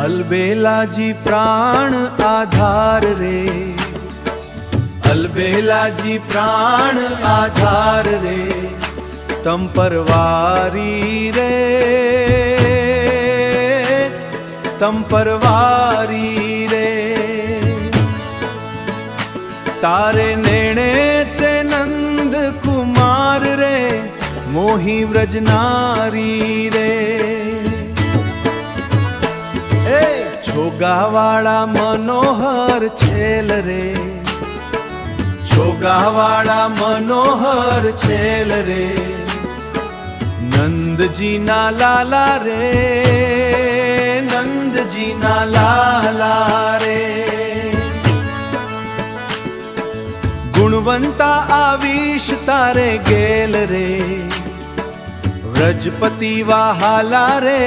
अलबेलाजी प्राण आधार रे, अलबेलाजी प्राण आधार रे, तम परवारी रे, तम परवारी रे। तारे नेणे ते नंद कुमार रे, मोही व्रज नारी रे। छोगावाड़ा मनोहर छेल रे, छोगावाड़ा मनोहर छेल रे, नंद जी ना लाला रे, नंद जी ना लाला रे। गुणवंता आवीश तारे गेल रे, व्रजपति वाहाला रे।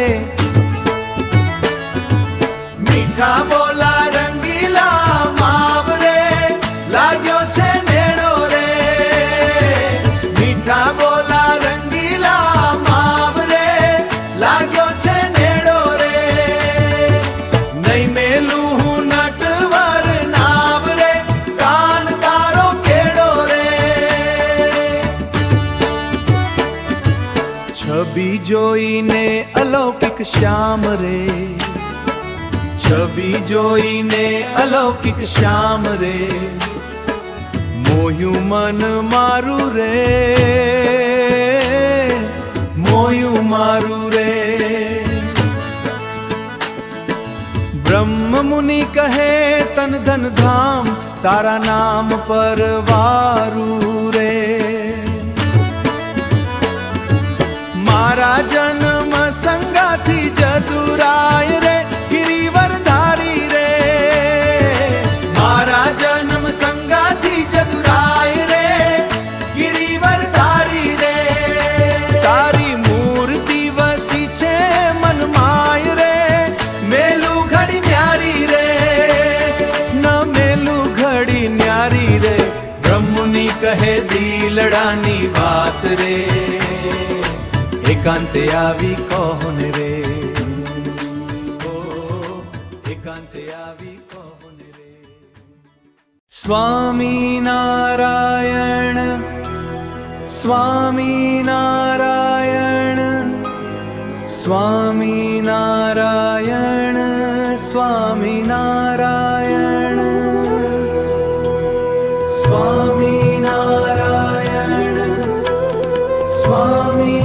मीठा बोला रंगीला मावरे, लाग्यो छे नेड़ो रे। मीठा बोला रंगीला मावरे, लाग्यो छे नेड़ो रे। नहीं मेलू हूँ नटवर नावरे, कान तारो केड़ो रे। छवि जोईने अलौकिक श्याम रे, छवि जोईने अलौकिक श्याम रे, मोह्यू मन मारू रे, मोह्यू मारू रे। ब्रह्म मुनि कहे तन धन धाम, तारा नाम पर वारू रे। मारा जन्म संगाथी जदुराय रे, गिरिवरधारी रे। मारा जन्म संगाथी जदुराय रे, गिरिवरधारी रे। तारी मूर्ति वसी छे मन माय रे, मेलू घड़ी न्यारी रे, न मेलू घड़ी न्यारी रे। ब्रह्मुनि कहे दिलडानी बात रे, एकांते आवी कोन रे। स्वामी नारायण, स्वामी नारायण, स्वामी नारायण, स्वामी नारायण, स्वामी नारायण, स्वामी